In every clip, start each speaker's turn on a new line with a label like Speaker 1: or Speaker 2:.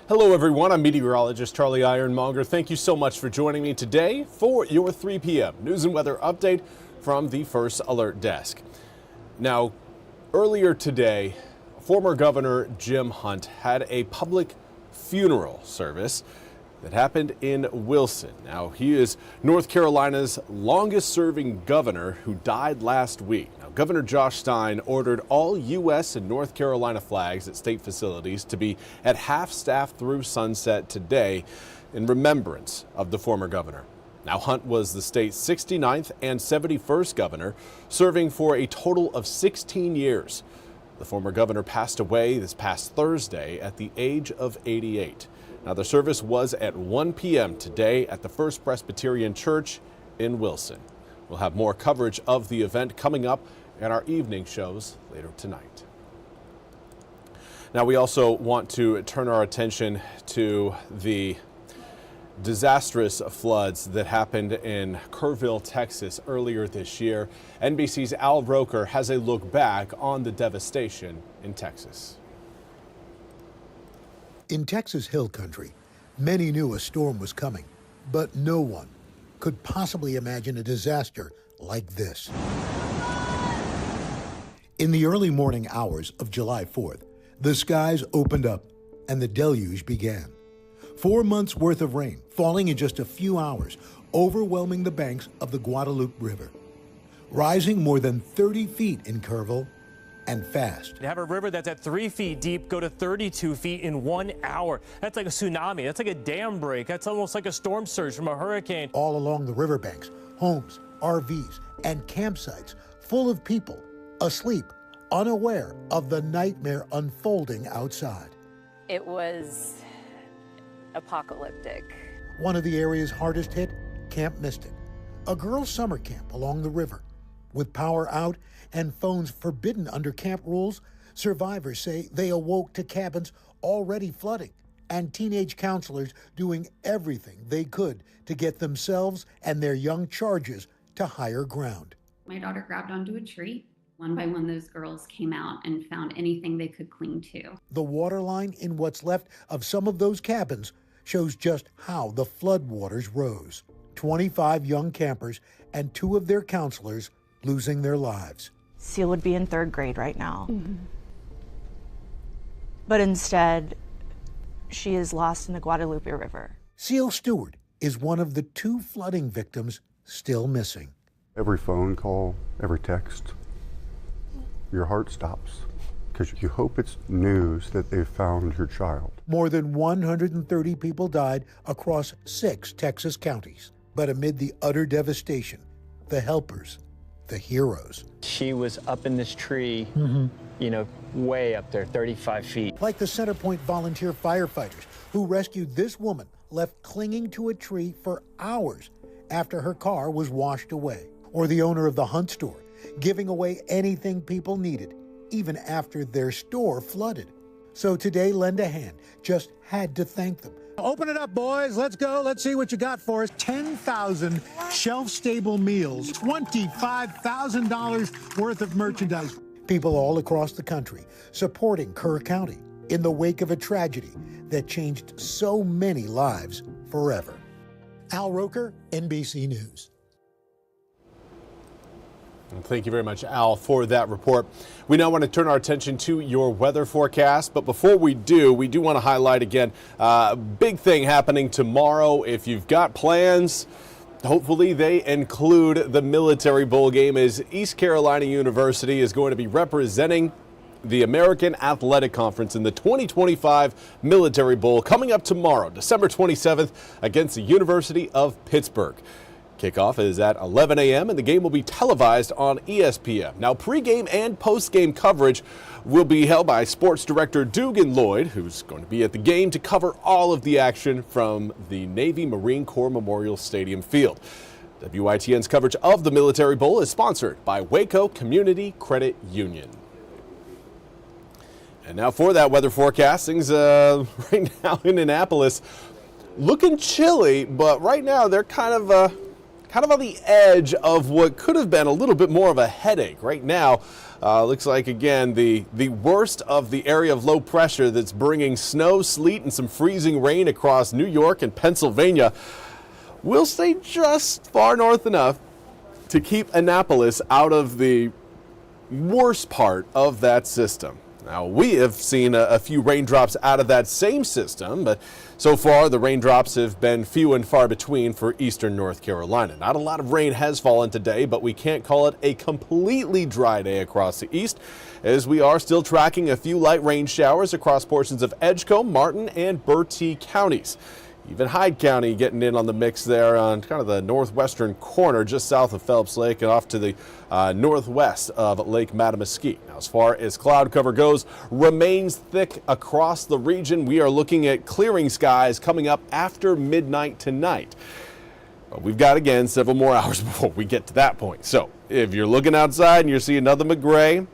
Speaker 1: Hello everyone, I'm Meteorologist Charlie Ironmonger. Thank you so much for joining me today for your 3 p.m. news and weather update from the First Alert Desk. Now, earlier today, former Governor Jim Hunt had a public funeral service that happened in Wilson. Now, he is North Carolina's longest serving governor who died last week. Now, Governor Josh Stein ordered all U.S. and North Carolina flags at state facilities to be at half staff through sunset today in remembrance of the former governor. Now, Hunt was the state's 69th and 71st governor, serving for a total of 16 years. The former governor passed away this past Thursday at the age of 88. Now, the service was at 1 p.m. today at the First Presbyterian Church in Wilson. We'll have more coverage of the event coming up in our evening shows later tonight. Now, we also want to turn our attention to the disastrous floods that happened in Kerrville, Texas earlier this year. NBC's Al Roker has a look back on the devastation in Texas.
Speaker 2: In Texas Hill Country, many knew a storm was coming, but no one could possibly imagine a disaster like this. In the early morning hours of July 4th, the skies opened up and the deluge began. 4 months worth of rain falling in just a few hours, overwhelming the banks of the Guadalupe River, rising more than 30 feet in Kerrville and fast.
Speaker 3: To have a river that's at 3 feet deep go to 32 feet in 1 hour. That's like a tsunami. That's like a dam break. That's almost like a storm surge from a hurricane.
Speaker 2: All along the riverbanks, homes, RVs, and campsites full of people asleep, unaware of the nightmare unfolding outside.
Speaker 4: It was apocalyptic.
Speaker 2: One of the areas hardest hit, Camp Mystic, a girls' summer camp along the river. With power out and phones forbidden under camp rules, survivors say they awoke to cabins already flooding and teenage counselors doing everything they could to get themselves and their young charges to higher ground.
Speaker 5: My daughter grabbed onto a tree. One by one, those girls came out and found anything they could cling to.
Speaker 2: The water line in what's left of some of those cabins shows just how the floodwaters rose. 25 young campers and 2 of their counselors losing their lives.
Speaker 6: Seal would be in 3rd grade right now. But instead, she is lost in the Guadalupe River.
Speaker 2: Seal Stewart is one of the 2 flooding victims still missing.
Speaker 7: Every phone call, every text, your heart stops because you hope it's news that they've found your child.
Speaker 2: More than 130 people died across 6 Texas counties. But amid the utter devastation, the helpers, the heroes.
Speaker 8: She was up in this tree, way up there, 35 feet.
Speaker 2: Like the Centerpoint volunteer firefighters who rescued this woman left clinging to a tree for hours after her car was washed away. Or the owner of the Hunt store, giving away anything people needed, even after their store flooded. So today, Lend a Hand just had to thank them. Open it up, boys. Let's go. Let's see what you got for us. 10,000 shelf-stable meals, $25,000 worth of merchandise. People all across the country supporting Kerr County in the wake of a tragedy that changed so many lives forever. Al Roker, NBC News.
Speaker 1: Thank you very much, Al, for that report. We now want to turn our attention to your weather forecast. But before we do want to highlight again a big thing happening tomorrow. If you've got plans, hopefully they include the Military Bowl game, as East Carolina University is going to be representing the American Athletic Conference in the 2025 Military Bowl coming up tomorrow, December 27th, against the University of Pittsburgh. Kickoff is at 11 a.m. and the game will be televised on ESPN. Now, pregame and postgame coverage will be held by Sports Director Dugan Lloyd, who's going to be at the game to cover all of the action from the Navy Marine Corps Memorial Stadium field. WITN's coverage of the Military Bowl is sponsored by Waco Community Credit Union. And now for that weather forecast, things right now in Annapolis looking chilly, but right now they're kind of kind of on the edge of what could have been a little bit more of a headache. Right now, looks like, again, the worst of the area of low pressure that's bringing snow, sleet, and some freezing rain across New York and Pennsylvania will stay just far north enough to keep Annapolis out of the worst part of that system. Now, we have seen a few raindrops out of that same system, but so far the raindrops have been few and far between for eastern North Carolina. Not a lot of rain has fallen today, but we can't call it a completely dry day across the east, as we are still tracking a few light rain showers across portions of Edgecombe, Martin, and Bertie counties. Even Hyde County getting in on the mix there on kind of the northwestern corner just south of Phelps Lake and off to the northwest of Lake Mattamuskeet. Now, as far as cloud cover goes, remains thick across the region. We are looking at clearing skies coming up after midnight tonight. But we've got, again, several more hours before we get to that point. So if you're looking outside and you're seeing nothing but gray,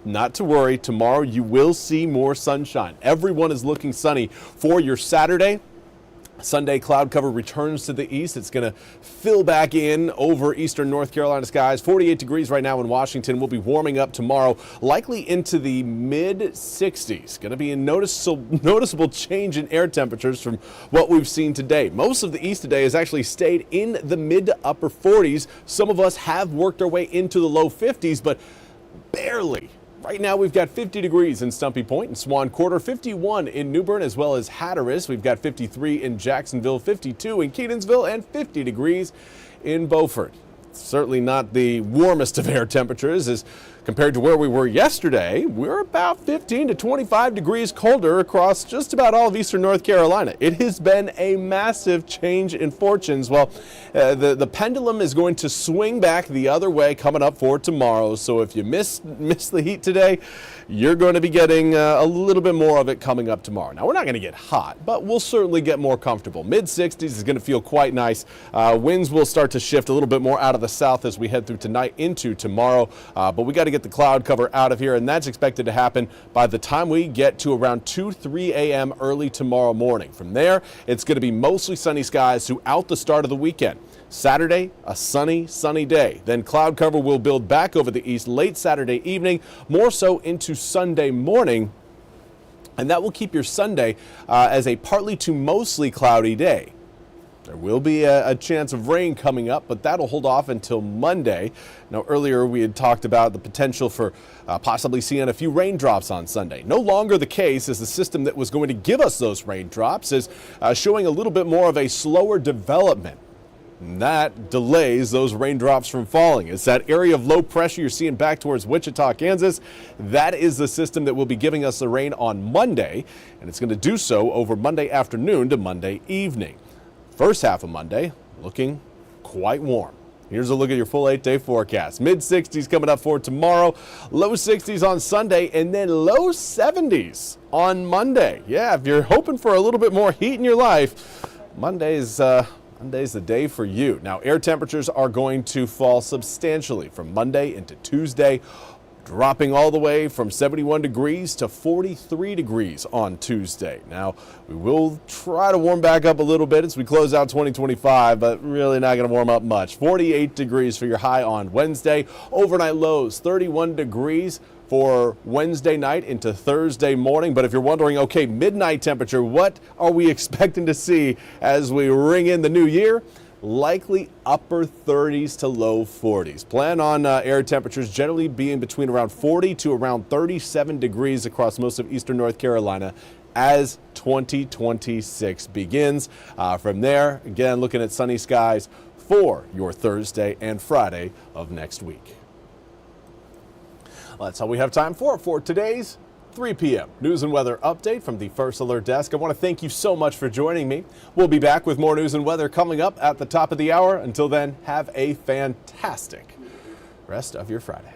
Speaker 1: not to worry. Tomorrow you will see more sunshine. Everyone is looking sunny for your Saturday. Sunday cloud cover returns to the east. It's going to fill back in over eastern North Carolina skies. 48 degrees right now in Washington. We'll be warming up tomorrow, likely into the mid-60s. Going to be a noticeable change in air temperatures from what we've seen today. Most of the east today has actually stayed in the mid to upper 40s. Some of us have worked our way into the low 50s, but barely. Right now, we've got 50 degrees in Stumpy Point and Swan Quarter, 51 in New Bern, as well as Hatteras. We've got 53 in Jacksonville, 52 in Kenansville, and 50 degrees in Beaufort. Certainly not the warmest of air temperatures as compared to where we were yesterday. We're about 15 to 25 degrees colder across just about all of eastern North Carolina. It has been a massive change in fortunes. Well, the pendulum is going to swing back the other way coming up for tomorrow. So if you miss the heat today, you're going to be getting a little bit more of it coming up tomorrow. Now, we're not going to get hot, but we'll certainly get more comfortable. Mid-60s is going to feel quite nice. Winds will start to shift a little bit more out of the south as we head through tonight into tomorrow. But we got to get the cloud cover out of here, and that's expected to happen by the time we get to around 2-3 a.m. early tomorrow morning. From there, it's going to be mostly sunny skies throughout the start of the weekend. Saturday, a sunny day. Then cloud cover will build back over the east late Saturday evening, more so into Sunday morning. And that will keep your Sunday as a partly to mostly cloudy day. There will be a chance of rain coming up, but that'll hold off until Monday. Now, earlier we had talked about the potential for possibly seeing a few raindrops on Sunday. No longer the case, as the system that was going to give us those raindrops is showing a little bit more of a slower development. And that delays those raindrops from falling. It's that area of low pressure you're seeing back towards Wichita, Kansas. That is the system that will be giving us the rain on Monday, and it's going to do so over Monday afternoon to Monday evening. First half of Monday looking quite warm. Here's a look at your full 8-day forecast. Mid-60s coming up for tomorrow, low 60s on Sunday, and then low 70s on Monday. Yeah, if you're hoping for a little bit more heat in your life, Monday's the day for you. Now, air temperatures are going to fall substantially from Monday into Tuesday, dropping all the way from 71 degrees to 43 degrees on Tuesday. Now, we will try to warm back up a little bit as we close out 2025, but really not going to warm up much. 48 degrees for your high on Wednesday. Overnight lows, 31 degrees for Wednesday night into Thursday morning. But if you're wondering, okay, midnight temperature, what are we expecting to see as we ring in the new year? Likely upper 30s to low 40s. Plan on air temperatures generally being between around 40 to around 37 degrees across most of eastern North Carolina as 2026 begins. From there, again, looking at sunny skies for your Thursday and Friday of next week. Well, that's all we have time for today's 3 p.m. news and weather update from the First Alert Desk. I want to thank you so much for joining me. We'll be back with more news and weather coming up at the top of the hour. Until then, have a fantastic rest of your Friday.